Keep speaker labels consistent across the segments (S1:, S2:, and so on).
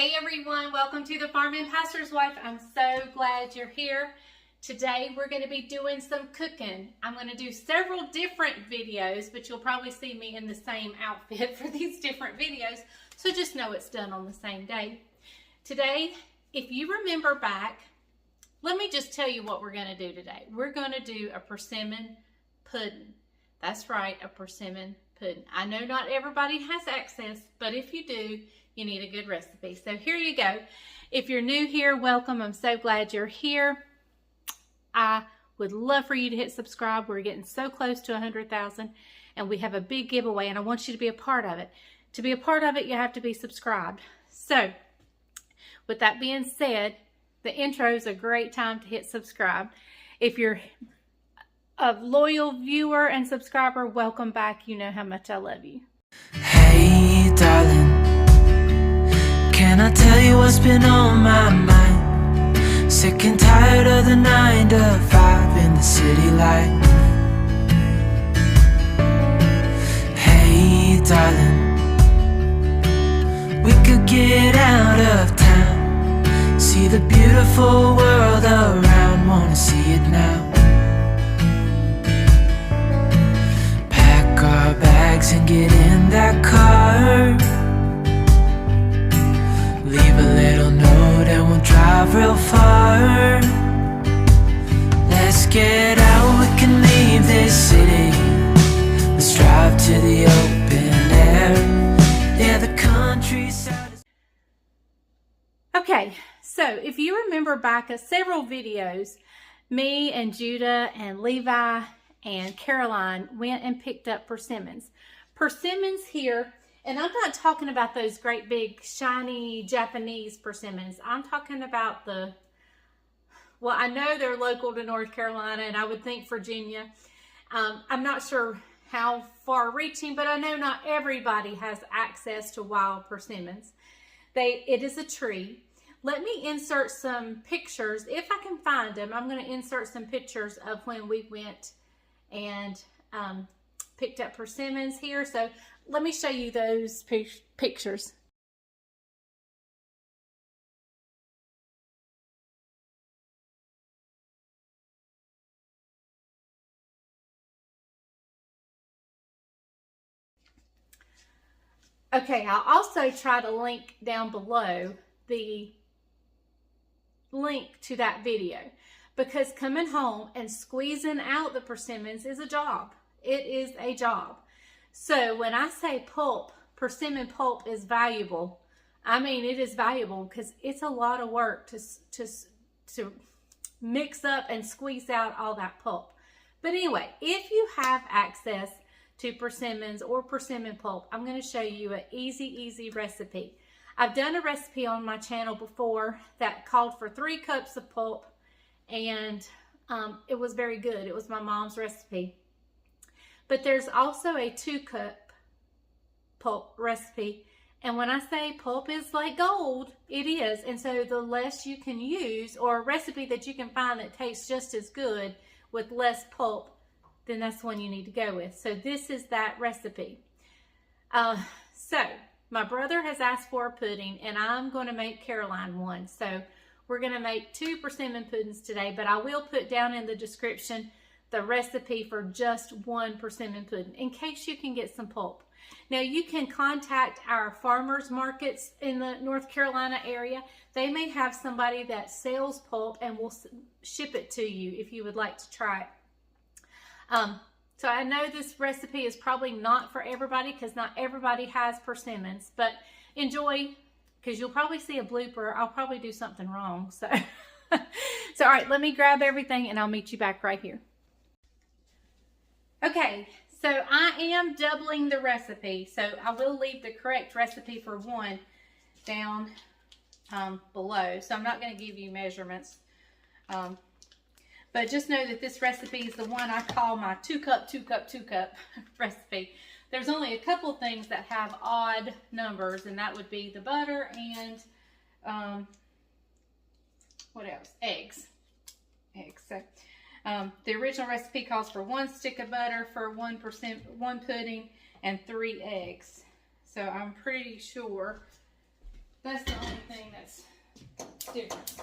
S1: Hey everyone, welcome to the Farm and Pastor's Wife. I'm so glad you're here. Today we're going to be doing some cooking. I'm going to do several different videos, but you'll probably see me in the same outfit for these different videos. So just know it's done on the same day. Today, if you remember back, let me just tell you what we're going to do today. We're going to do a persimmon pudding. That's right, a persimmon pudding. I know not everybody has access, but if you do, you need a good recipe. So here you go. If you're new here, welcome. I'm so glad you're here. I would love for you to hit subscribe. We're getting so close to 100,000 and we have a big giveaway and I want you to be a part of it. To be a part of it, you have to be subscribed. So with that being said, the intro is a great time to hit subscribe. If you're a loyal viewer and subscriber, welcome back. You know how much I love you.
S2: Hey darling, can I tell you what's been on my mind? Sick and tired of the 9 to 5 in the city life. Hey darling, we could get out of town, see the beautiful world around, wanna see it now. Pack our bags and get in that car, leave a little note and we'll drive real far. Let's get out, we can leave this city. Let's drive to the open air. Yeah, the countryside is...
S1: Okay, so if you remember back at several videos, me and Judah and Levi and Caroline went and picked up persimmons. Persimmons here. And I'm not talking about those great big shiny Japanese persimmons. I'm talking about the, well, I know they're local to North Carolina and I would think Virginia. I'm not sure how far reaching, but I know not everybody has access to wild persimmons. It is a tree. Let me insert some pictures. If I can find them, I'm going to insert some pictures of when we went and picked up persimmons here. So let me show you those pictures. Okay, I'll also try to link down below the link to that video because coming home and squeezing out the persimmons is a job. It is a job. So when I say pulp, persimmon pulp is valuable. I mean, it is valuable because it's a lot of work to mix up and squeeze out all that pulp. But anyway, if you have access to persimmons or persimmon pulp, I'm going to show you an easy recipe. I've done a recipe on my channel before that called for 3 cups of pulp and it was very good. It was my mom's recipe. But there's also a 2-cup pulp recipe. And when I say pulp is like gold, it is. And so the less you can use, or a recipe that you can find that tastes just as good with less pulp, then that's one you need to go with. So this is that recipe. So my brother has asked for a pudding and I'm going to make Caroline one. So we're going to make 2 persimmon puddings today, but I will put down in the description the recipe for just 1 persimmon pudding in case you can get some pulp. Now you can contact our farmers markets in the North Carolina area. They may have somebody that sells pulp and will ship it to you if you would like to try it. So I know this recipe is probably not for everybody because not everybody has persimmons, but enjoy because you'll probably see a blooper. I'll probably do something wrong. So, all right, let me grab everything and I'll meet you back right here. Okay, so I am doubling the recipe. So I will leave the correct recipe for 1 down below. So I'm not going to give you measurements. But just know that this recipe is the one I call my 2-cup recipe. There's only a couple things that have odd numbers, and that would be the butter and what else? Eggs. So the original recipe calls for 1 stick of butter for 1 pudding and 3 eggs. So I'm pretty sure That's the only thing that's different.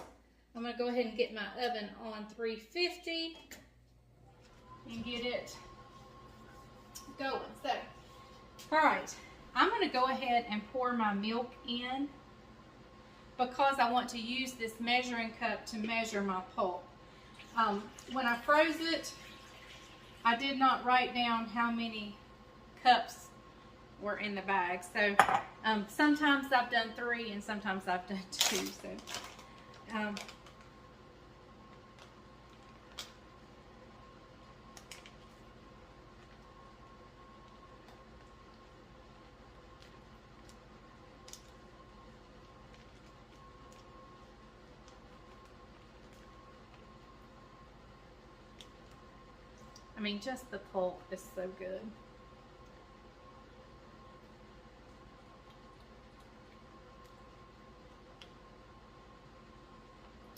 S1: I'm going to go ahead and get my oven on 350 and get it going. So, all right, I'm going to go ahead and pour my milk in because I want to use this measuring cup to measure my pulp. When I froze it, I did not write down how many cups were in the bag. So sometimes I've done 3 and sometimes I've done 2. So I mean, just the pulp is so good.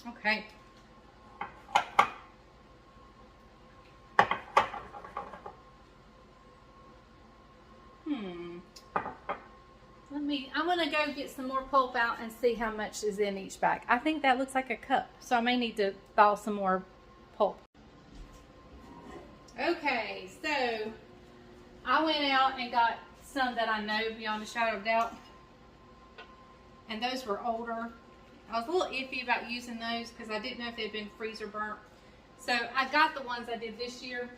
S1: Okay. I'm gonna go get some more pulp out and see how much is in each bag. I think that looks like a cup, so I may need to thaw some more pulp. Okay, so I went out and got some that I know beyond a shadow of doubt, and those were older. I was a little iffy about using those because I didn't know if they'd been freezer burnt. So I got the ones I did this year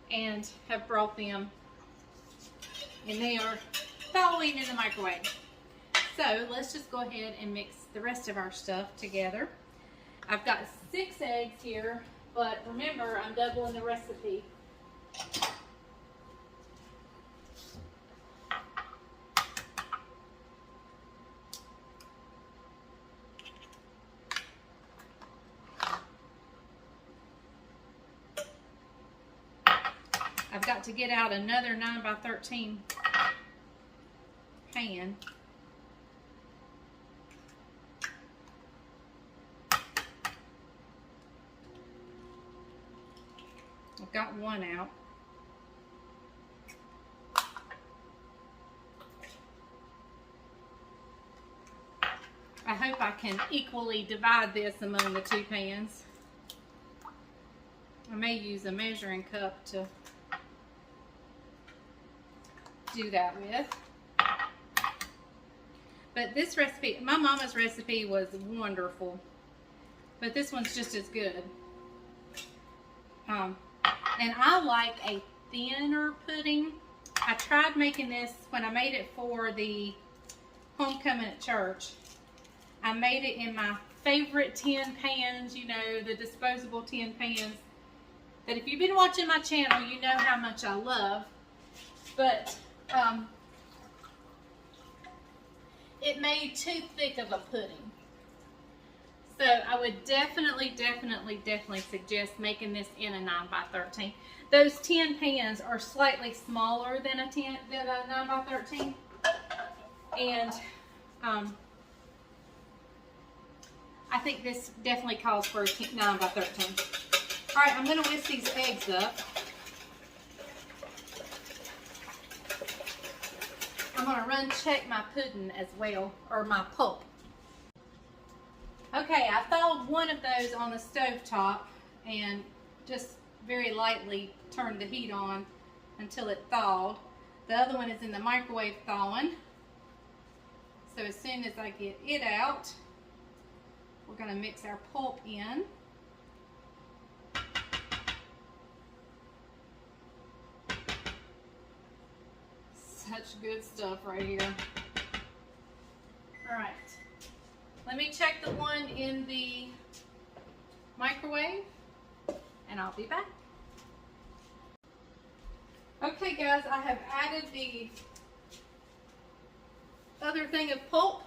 S1: and have brought them, and they are thawing in the microwave. So let's just go ahead and mix the rest of our stuff together. I've got 6 eggs here, but remember, I'm doubling the recipe. I've got to get out another 9 by 13 pan. I've got one out. I hope I can equally divide this among the 2 pans. I may use a measuring cup to do that with. But this recipe, my mama's recipe was wonderful, but this one's just as good. And I like a thinner pudding. I tried making this when I made it for the homecoming at church. I made it in my favorite tin pans, you know, the disposable tin pans that if you've been watching my channel, you know how much I love. But it made too thick of a pudding. So I would definitely suggest making this in a 9 by 13. Those tin pans are slightly smaller than a 9 by 13. And I think this definitely calls for a 9 by 13. All right, I'm going to whisk these eggs up. I'm going to run check my pudding as well, or my pulp. Okay, I thawed one of those on the stove top and just very lightly turned the heat on until it thawed. The other one is in the microwave thawing. So as soon as I get it out, we're going to mix our pulp in. Such good stuff right here. All right. Let me check the one in the microwave and I'll be back. Okay guys, I have added the other thing of pulp.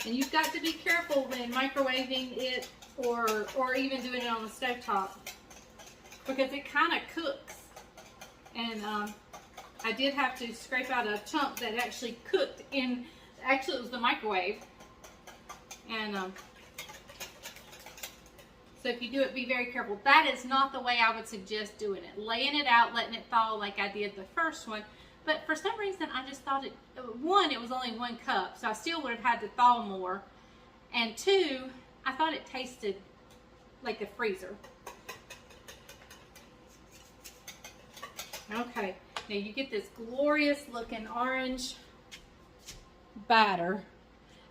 S1: And you've got to be careful when microwaving it or even doing it on the stovetop because it kind of cooks. And I did have to scrape out a chunk that actually cooked in. Actually, it was the microwave. And so if you do it, be very careful. That is not the way I would suggest doing it. Laying it out, letting it thaw like I did the first one, But for some reason, I just thought one, it was only 1 cup, so I still would have had to thaw more. And 2, I thought it tasted like the freezer. Okay, now you get this glorious looking orange batter.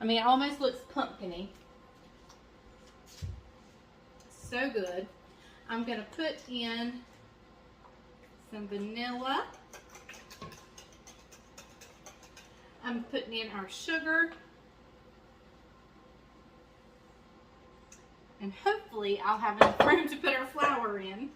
S1: I mean, it almost looks pumpkin-y. So good. I'm going to put in some vanilla. I'm putting in our sugar. And hopefully I'll have enough room to put our flour in.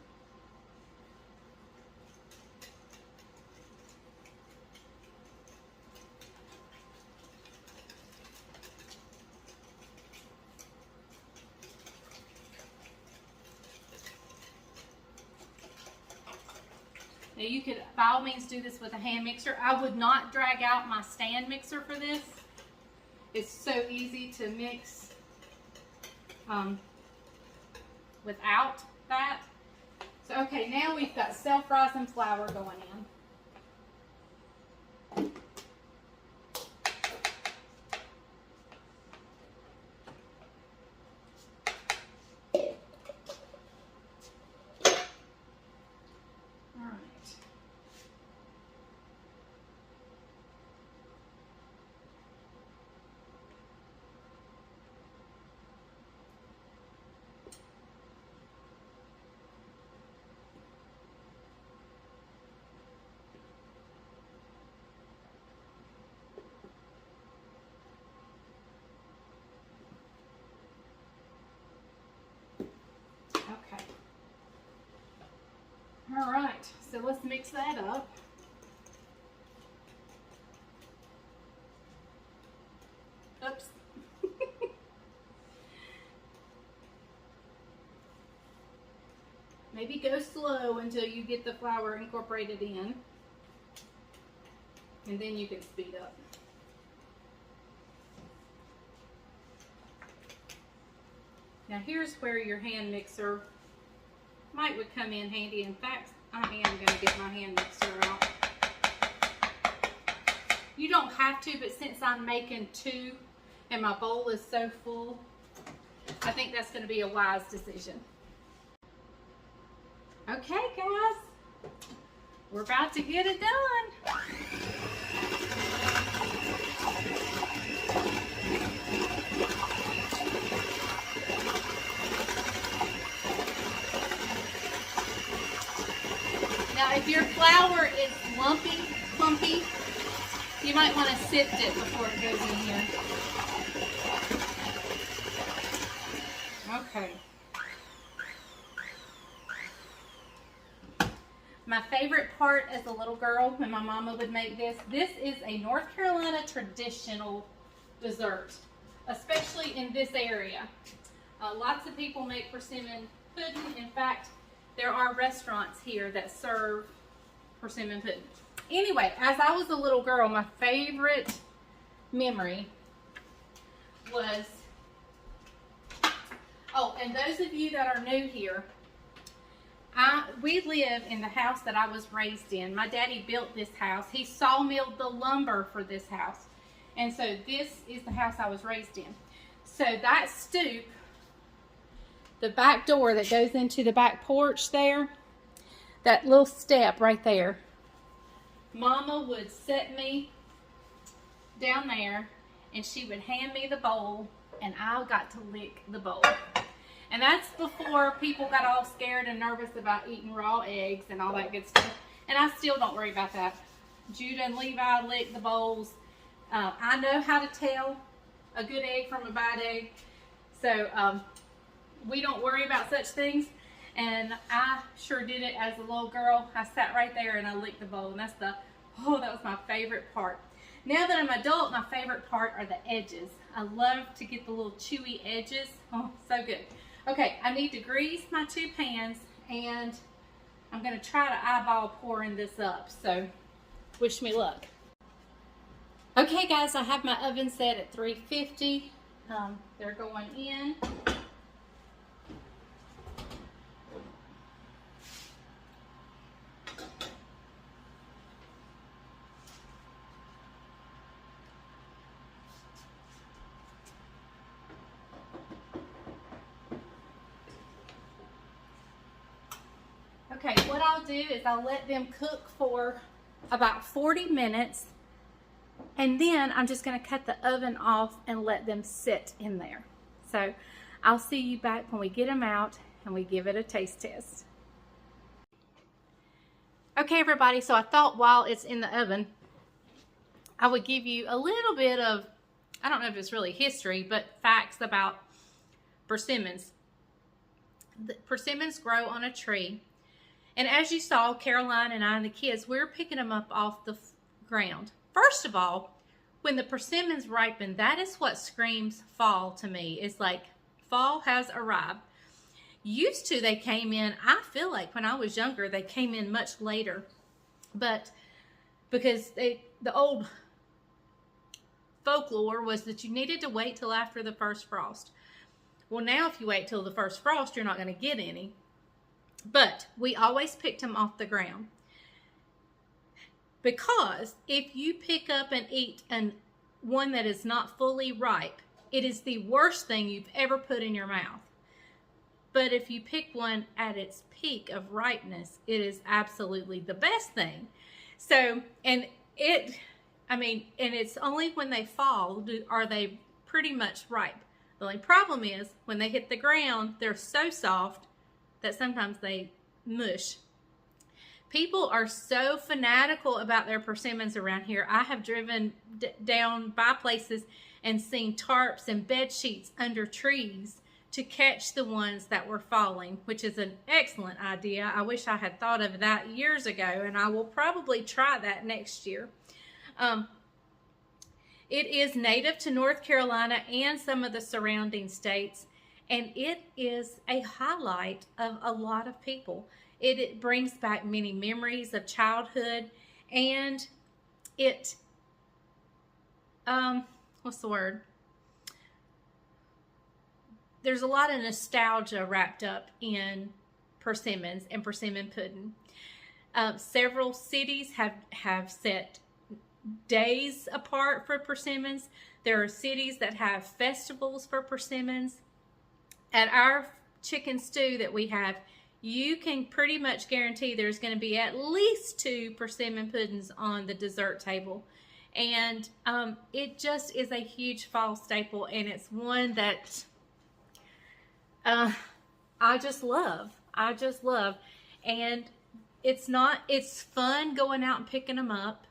S1: Now you could, by all means, do this with a hand mixer. I would not drag out my stand mixer for this. It's so easy to mix without that. So, okay, now we've got self-rising flour going in. Okay. All right, so let's mix that up. Oops. Maybe go slow until you get the flour incorporated in, and then you can speed up. Now here's where your hand mixer would come in handy. In fact, I am going to get my hand mixer out. You don't have to, but since I'm making 2 and my bowl is so full, I think that's going to be a wise decision. Okay, guys, we're about to get it done. Now, if your flour is clumpy, you might want to sift it before it goes in here. Okay. My favorite part as a little girl when my mama would make this is a North Carolina traditional dessert, especially in this area. Lots of people make persimmon pudding. In fact, there are restaurants here that serve persimmon pudding. Anyway, as I was a little girl, my favorite memory was, oh, and those of you that are new here, we live in the house that I was raised in. My daddy built this house. He sawmilled the lumber for this house. And so this is the house I was raised in. So that stoop, the back door that goes into the back porch there, that little step right there, Mama would set me down there and she would hand me the bowl and I got to lick the bowl. And that's before people got all scared and nervous about eating raw eggs and all that good stuff. And I still don't worry about that. Judah and Levi lick the bowls. I know how to tell a good egg from a bad egg. So we don't worry about such things. And I sure did it as a little girl. I sat right there and I licked the bowl. And that was my favorite part. Now that I'm an adult, my favorite part are the edges. I love to get the little chewy edges. Oh, so good. Okay, I need to grease my 2 pans and I'm going to try to eyeball pouring this up. So wish me luck. Okay guys, I have my oven set at 350. They're going in. Okay, what I'll do is I'll let them cook for about 40 minutes, and then I'm just going to cut the oven off and let them sit in there. So I'll see you back when we get them out and we give it a taste test. Okay, everybody, so I thought while it's in the oven, I would give you a little bit of, I don't know if it's really history, but facts about persimmons. The persimmons grow on a tree. And as you saw, Caroline and I and the kids, we're picking them up off the ground. First of all, when the persimmons ripen, that is what screams fall to me. It's like fall has arrived. Used to, they came in, I feel like when I was younger, they came in much later. But because the old folklore was that you needed to wait till after the first frost. Well, now if you wait till the first frost, you're not going to get any. But we always picked them off the ground. Because if you pick up and eat one that is not fully ripe, it is the worst thing you've ever put in your mouth. But if you pick one at its peak of ripeness, it is absolutely the best thing. So, and it's only when they fall are they pretty much ripe. The only problem is when they hit the ground, they're so soft that sometimes they mush. People are so fanatical about their persimmons around here. I have driven down by places and seen tarps and bed sheets under trees to catch the ones that were falling, which is an excellent idea. I wish I had thought of that years ago, and I will probably try that next year. It is native to North Carolina and some of the surrounding states, and it is a highlight of a lot of people. It brings back many memories of childhood, and it, what's the word? There's a lot of nostalgia wrapped up in persimmons and persimmon pudding. Several cities have set days apart for persimmons. There are cities that have festivals for persimmons. At our chicken stew that we have, you can pretty much guarantee there's going to be at least 2 persimmon puddings on the dessert table. And it just is a huge fall staple, and it's one that I just love. And it's fun going out and picking them up,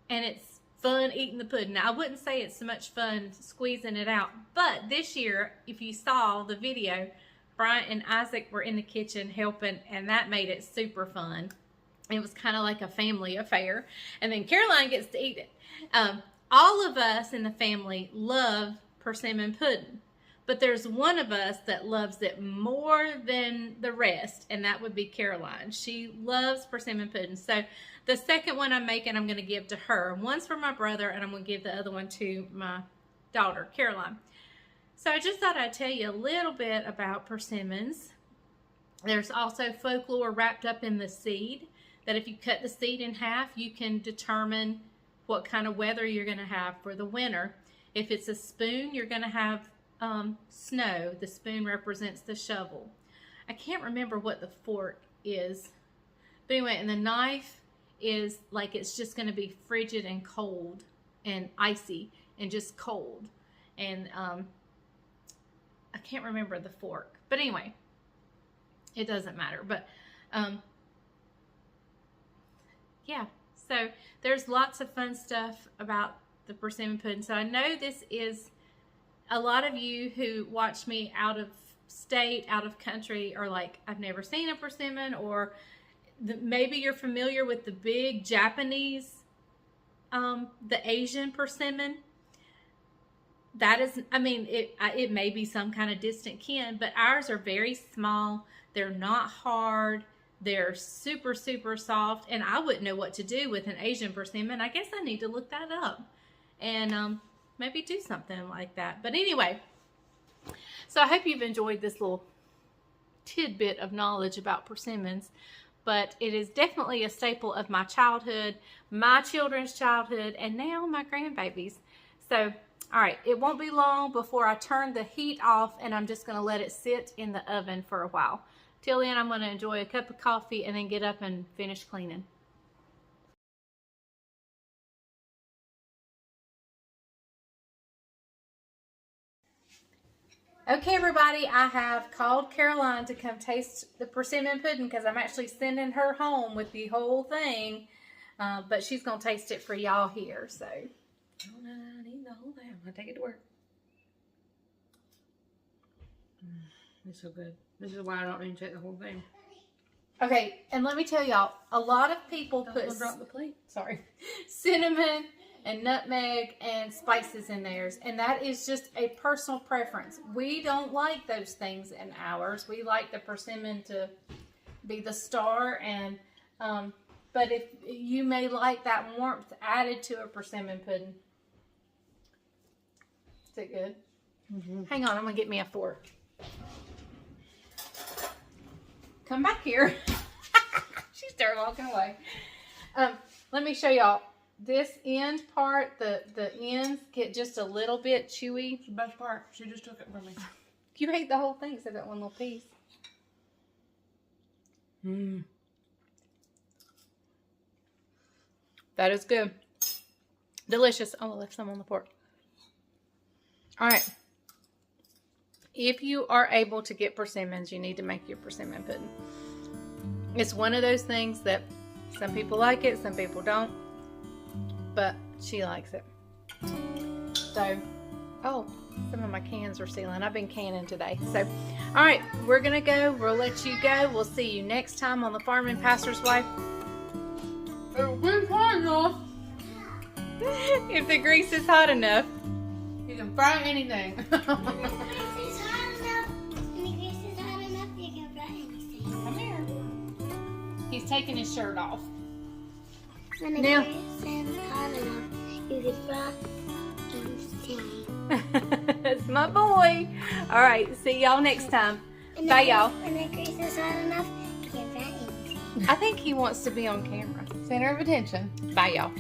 S1: and it's fun eating the pudding. Now, I wouldn't say it's so much fun squeezing it out, but this year, if you saw the video, Bryant and Isaac were in the kitchen helping, and that made it super fun. It was kind of like a family affair, and then Caroline gets to eat it. All of us in the family love persimmon pudding, but there's one of us that loves it more than the rest, and that would be Caroline. She loves persimmon pudding. So the second one I'm making, I'm going to give to her. One's for my brother, and I'm going to give the other one to my daughter, Caroline. So I just thought I'd tell you a little bit about persimmons. There's also folklore wrapped up in the seed, that if you cut the seed in half, you can determine what kind of weather you're going to have for the winter. If it's a spoon, you're going to have snow. The spoon represents the shovel. I can't remember what the fork is, but anyway, and the knife is like it's just going to be frigid and cold and icy and just cold. And I can't remember the fork, but anyway, it doesn't matter. But yeah, so there's lots of fun stuff about the persimmon pudding. So I know this is a lot of you who watch me out of state, out of country, are like, I've never seen a persimmon, or maybe you're familiar with the big Japanese, the Asian persimmon. That is, I mean, it may be some kind of distant kin, but ours are very small. They're not hard. They're super, super soft, and I wouldn't know what to do with an Asian persimmon. I guess I need to look that up and maybe do something like that. But anyway, so I hope you've enjoyed this little tidbit of knowledge about persimmons. But it is definitely a staple of my childhood, my children's childhood, and now my grandbabies. So, all right, it won't be long before I turn the heat off, and I'm just going to let it sit in the oven for a while. Till then, I'm going to enjoy a cup of coffee and then get up and finish cleaning. Okay, everybody, I have called Caroline to come taste the persimmon pudding because I'm actually sending her home with the whole thing. But she's going to taste it for y'all here, so.
S3: Oh, no, I need the whole thing. I'm going to take it to work. It's so good. This is why I don't need to take the whole thing.
S1: Okay, and let me tell y'all, a lot of people put
S3: drop the plate.
S1: Sorry, cinnamon and nutmeg and spices in theirs, and that is just a personal preference. We don't like those things in ours. We like the persimmon to be the star, and but if you may like that warmth added to a persimmon pudding. Is it good? Mm-hmm. Hang on, I'm gonna get me a fork. Come back here. She started walking away. Let me show y'all. This end part, the ends get just a little bit chewy.
S3: It's the best part. She just took it from me.
S1: You ate the whole thing except that one little piece.
S3: Mmm.
S1: That is good. Delicious. Oh, I left some on the fork. All right. If you are able to get persimmons, you need to make your persimmon pudding. It's one of those things that some people like it, some people don't. But she likes it. So, oh, some of my cans are sealing. I've been canning today. So, all right, we're going to go. We'll let you go. We'll see you next time on the Farming Pastor's Wife. If the grease is hot enough, you can fry anything. Come here. He's taking his shirt off. Now, that's my boy. All right, see y'all next time. Bye, y'all. I think he wants to be on camera.
S3: Center of attention.
S1: Bye, y'all.